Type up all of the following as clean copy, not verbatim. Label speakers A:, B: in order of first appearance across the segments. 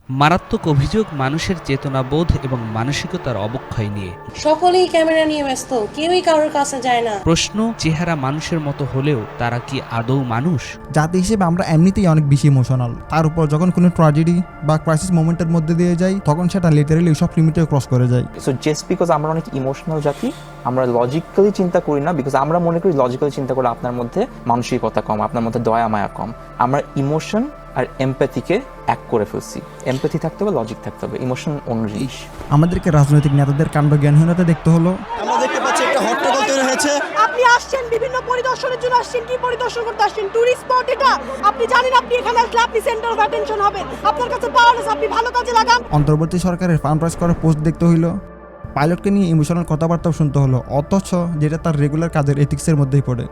A: মারাত্মক অভিযোগ মানুষের চেতনাবোধ এবং মানসিকতার অবক্ষয় নিয়ে।
B: সকলেই ক্যামেরা নিয়ে ব্যস্ত, কেউই কারোর কাছে যায় না।
A: প্রশ্ন, চেহারা মানুষের মতো হলেও তারা কি আদৌ মানুষ?
C: জাতি হিসেবে আমরা এমনিতেই অনেক বেশি ইমোশনাল, তার উপর যখন কোনো ট্র্যাজেডি বা ক্রাইসিস মোমেন্টের মধ্যে দিয়ে যাই তখন সেটা লিটারালি সব লিমিটে ক্রস করে যায়।
D: সো জাস্ট বিকজ আমরা অনেক ইমোশনাল জাতি, আমরা লজিক্যালি চিন্তা করি না, বিকজ আমরা মনে করি লজিক্যালি চিন্তা করলে আপনার মধ্যে মানসিকতা কম, আপনার মধ্যে দয়া মায়া কম। আমরা ইমোশন আর এমপ্যাথিকে এক করে ফেলছি। এমপ্যাথি থাকতে হবে, লজিক থাকতে হবে, ইমোশন অন্য জিনিস।
C: আমাদেরকে রাজনৈতিক নেতাদের কাণ্ড জ্ঞানহীনতা দেখতে হলো।
E: আমরা দেখতে পাচ্ছি একটা হট্টগোল তৈরি হয়েছে।
F: আপনি আসছেন বিভিন্ন পরিদর্শনের জন্য, আসছেন কি পরিদর্শন করতে আসছেন? টুরিস্ট স্পট এটা। আপনি জানেন আপনি এখানে আসলে আপনি সেন্টার অফ অ্যাটেনশন হবেন, আপনার কাছে পাওয়ার আছে, আপনি ভালো কাজে লাগান।
C: অন্তর্বর্তী সরকারের ফান্ড রাইজ করার পোস্ট দেখতে হইলো, পাইলটকে নিয়ে ইমোশনাল কথাবার্তাও শুনতে হলো, অথচ যেটা তার রেগুলার কাজের এথিক্সের মধ্যেই পড়ে।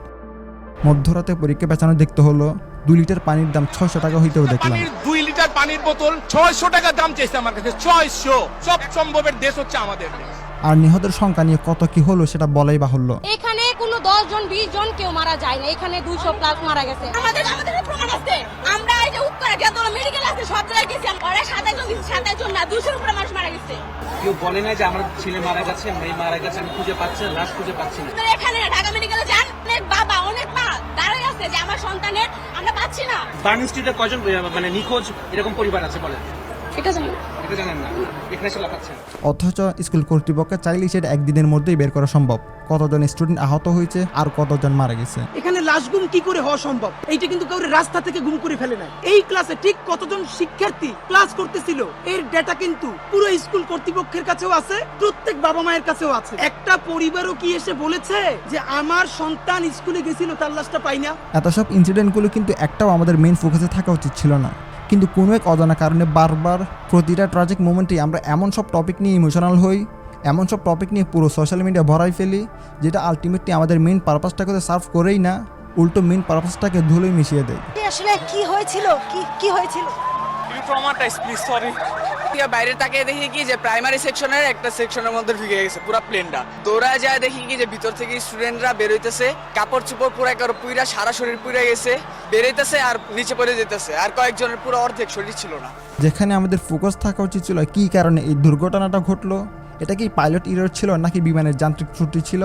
C: মধ্যরাতে পরীক্ষা পেছানো দেখতে হলো, 2 লিটার পানির দাম 600 টাকা হইতেও দেখলাম।
G: 2 লিটার পানির বোতল 600 টাকা দাম চাইছে আমার কাছে। 600। সব সম্ভবের দেশ হচ্ছে আমাদের দেশ।
C: আর নিহতের সংখ্যা নিয়ে কত কি হলো সেটা বলাই বাহুল্য।
H: এখানে কোনো 10 জন 20 জন কেউ মারা যায় না, এখানে 200 প্লাস মারা গেছে।
F: আমাদের প্রমাণ আছে। আমরা এই যে উত্তরে যতগুলো মেডিকেল আছে সব জায়গায় গেছি, ওরা 27 জন না 200 এর উপরে মানুষ মারা গেছে।
I: কেউ বলে না যে আমার ছেলে মারা গেছে, মেয়ে মারা গেছে, আমি খুঁজে পাচ্ছি না, লাশ খুঁজে পাচ্ছি না।
F: এখানে ঢাকা মেডিকেলে যান, অনেক বাবা অনেক মা দাঁড়ায় আছে যে আমার সন্তানের আমরা পাচ্ছি না।
I: বার্নিং স্ট্রিটে কয়জন মানে নিখোঁজ এরকম পরিবার আছে বলেন?
F: এটা জানি না।
I: এটা জানেন না, এখানে এসে লাফাচ্ছেন।
C: অথচ স্কুল কর্তৃপক্ষ চাইলেই সেটা একদিনের মধ্যেই বের করা সম্ভব। কতজন স্টুডেন্ট আহত হয়েছে আর কতজন মারা গেছে।
J: এখানে লাশ গুম কি করে হওয়া সম্ভব? এইটা কিন্তু কাউরে রাস্তা থেকে গুম করে ফেলে না। এই ক্লাসে ঠিক কতজন শিক্ষার্থী ক্লাস করতেছিল এর ডেটা কিন্তু পুরো স্কুল কর্তৃপক্ষের কাছেও আছে, প্রত্যেক বাবা মায়ের কাছেও আছে। একটা পরিবারও কি এসে বলেছে যে আমার সন্তান স্কুলে গেছিল তার লাশটা পাই না?
C: এত সব ইনসিডেন্টগুলো কিন্তু একটাও আমাদের মেইন ফোকাসে থাকা উচিত ছিল না, কিন্তু কোনো এক অজানা কারণে বারবার প্রতিটা ট্র্যাজিক মোমেন্টে আমরা এমন সব টপিক নিয়ে ইমোশনাল হই, এমন সব টপিক নিয়ে পুরো সোশ্যাল মিডিয়া ভরাই ফেলি, যেটা আলটিমেটলি আমাদের মেইন পারপাসটাকে সার্ভ করেই না, উল্টো মেইন পারপাসটাকে ধুলোয় মিশিয়ে দেয়।
F: আসলে কি হয়েছিল, কি হয়েছিল?
J: বাইরে তাকিয়ে দেখি কি যে প্রাইমারি সেকশনের একটা সেকশনের মধ্যে ঢুকে গেছে পুরো প্লেনটা। তোরা যায় দেখি কি যে ভিতর থেকে স্টুডেন্টরা বের হইতেছে, কাপড় চোপড় পুরো একবার পুইরা, সারা শরীর পুইরা গেছে, বের হইতেছে আর নিচে পড়ে যেতেছে, আর কয়েকজনের পুরো অর্ধেক শরীর ছিল না।
C: যেখানে আমাদের ফোকাস থাকা উচিত ছিল কি কারণে এই দুর্ঘটনাটা ঘটলো, এটা কি পাইলট ইরর ছিল নাকি বিমানের যান্ত্রিক ত্রুটি ছিল?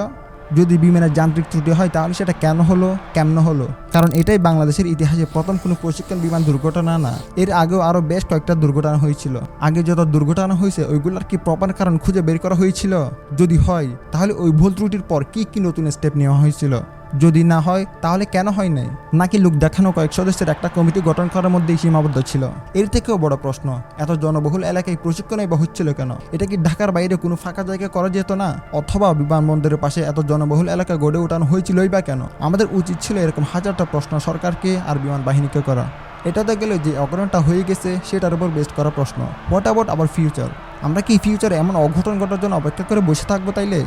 C: যদি বিমানের যান্ত্রিক ত্রুটি হয় তাহলে সেটা কেন হলো, কেমন হলো? কারণ এটাই বাংলাদেশের ইতিহাসে প্রথম কোনো প্রশিক্ষণ বিমান দুর্ঘটনা না, এর আগেও আরও বেশ কয়েকটা দুর্ঘটনা হয়েছিল। আগে যত দুর্ঘটনা হয়েছে ওইগুলোর কি প্রপার কারণ খুঁজে বের করা হয়েছিল? যদি হয় তাহলে ওই ভুল ত্রুটির পর কি কি নতুন স্টেপ নেওয়া হয়েছিল? যদি না হয় তাহলে কেন হয় নাই? নাকি লোক দেখানো কয়েক সদস্যের একটা কমিটি গঠন করার মধ্যেই সীমাবদ্ধ ছিল? এর থেকেও বড় প্রশ্ন, এত জনবহুল এলাকায় প্রশিক্ষণই বা হচ্ছিল কেন? এটা কি ঢাকার বাইরে কোনো ফাঁকা জায়গায় করা যেত না? অথবা বিমানবন্দরের পাশে এত জনবহুল এলাকা গড়ে ওঠানো হয়েছিলই বা কেন? আমাদের উচিত ছিল এরকম হাজারটা প্রশ্ন সরকারকে আর বিমান বাহিনীকে করা। এটাতে গেলে যে অঘটনটা হয়ে গেছে সেটার উপর বেস্ট করা প্রশ্ন, হোয়াট অ্যাবাউট আওয়ার ফিউচার? আমরা কি ফিউচারে এমন অঘটন ঘটার জন্য অপেক্ষা করে বসে থাকবো তাইলে?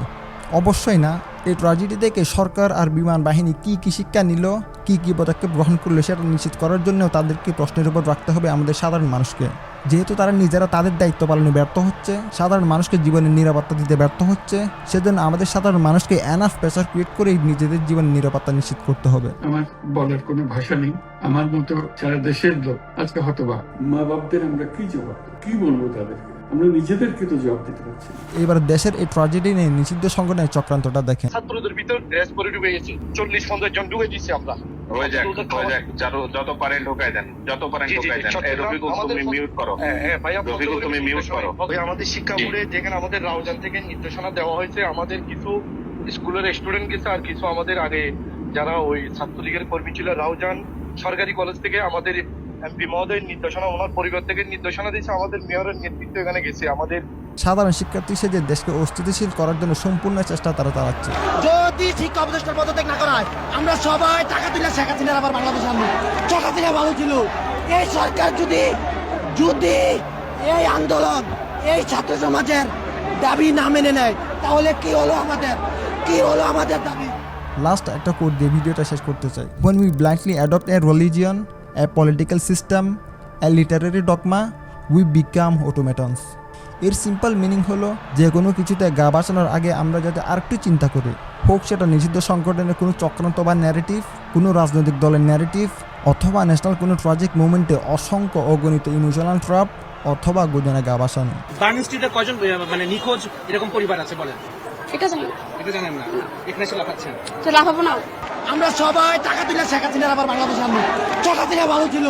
C: অবশ্যই না। এই ট্র্যাজেডি থেকে সরকার আর বিমান বাহিনী কি কি শিক্ষা নিল, কি কি পদক্ষেপ গ্রহণ করলো সেটা নিশ্চিত করার জন্য তাদেরকে প্রশ্নের উপর রাখতে হবে আমাদের সাধারণ মানুষকে। যেহেতু তারা নিজেরা তাদের দায়িত্ব পালনে ব্যর্থ হচ্ছে, সাধারণ মানুষকে জীবনের নিরাপত্তা দিতে ব্যর্থ হচ্ছে, সেজন্য আমাদের সাধারণ মানুষকে এনাফ প্রেসার ক্রিয়েট করে নিজেদের জীবনের নিরাপত্তা নিশ্চিত করতে হবে।
K: আমার বলার কোনো ভাষা নেই। আমার মতো সারা দেশের লোক আজকে হতবাক। মা বাপদের আমরা কি জবাব, কি বলবো তাদেরকে? আমরা নিজেদেরকে তো জবাব দিতে পারছি।
C: এবার দেশের এই ট্র্যাজেডি নিয়ে নিষিদ্ধ সংগঠনের চক্রান্তটা দেখেন।
G: ছাত্রদের ভিতর ড্রেস পরে ঢুকে গেছি, 40-50 জন ঢুকে দিচ্ছি আমরা।
L: যত পারেন ঢোকায় দেন, যত পারেন ঢোকায় দেন। রফিকুল তুমি মিউট করো।
G: হ্যাঁ ভাইয়া,
L: রফিকুল তুমি মিউট করো।
G: আমাদের শিক্ষা বোর্ডে যেখানে আমাদের রাউজান থেকে নির্দেশনা দেওয়া হয়েছে, আমাদের কিছু স্কুলের স্টুডেন্ট গেছে আর কিছু আমাদের আগে যারা ওই ছাত্রলীগের কর্মী ছিল রাউজান সরকারি কলেজ থেকে আমাদের এমপি মহোদয়ের নির্দেশনা, ওনার পরিবার থেকে নির্দেশনা দিয়েছে, আমাদের মেয়রের নেতৃত্বে এখানে গেছে। আমাদের
C: সাধারণ শিক্ষার্থী সে যে দেশকে অস্থিতিশীল করার জন্য সম্পূর্ণ চেষ্টা তারা চালাচ্ছে।
J: যদি শিক্ষা উপদেষ্টার পদত্যাগ না করা হয় আমরা সবাই টাকা তুলে শেখ হাসিনার আবার বাংলাদেশ আনবো। শেখ হাসিনা ভালো ছিল। এই সরকার যদি এই আন্দোলন, এই ছাত্র সমাজের দাবি না মেনে নেয় তাহলে কি হলো আমাদের দাবি?
C: লাস্ট একটা কোট দিয়ে ভিডিওটা শেষ করতে চাই। When we blindly adopt a religion, a political system, a literary dogma, we become automatons. এর সিম্পল মিনিং হলো যে কোনো কিছুতে গা বাঁচানোর আগে আমরা যাতে আরেকটু চিন্তা করি, হোক সেটা নিষিদ্ধ সংগঠনের কোনো চক্রান্ত বা ন্যারেটিভ, কোনো রাজনৈতিক দলের ন্যারেটিভ, অথবা ন্যাশনাল কোনো ট্র্যাজিক মুভমেন্টে অসংখ্য অগণিত ইমোশনাল ট্র্যাপ, অথবা গোজনে গা বাসানো।
I: বার্ন স্ট্রিটে কয়জন মানে নিখোঁজ এরকম পরিবার আছে বলেন?
H: এটা জানি না।
I: এটা জানেন না, এখানে এসে লাফাচ্ছেন।
H: তো লাফাবো না।
J: আমরা সবাই টাকা দিলে শেখ হাসিনার আবার বাংলাদেশ আনবো। শেখ হাসিনা ভালো ছিল।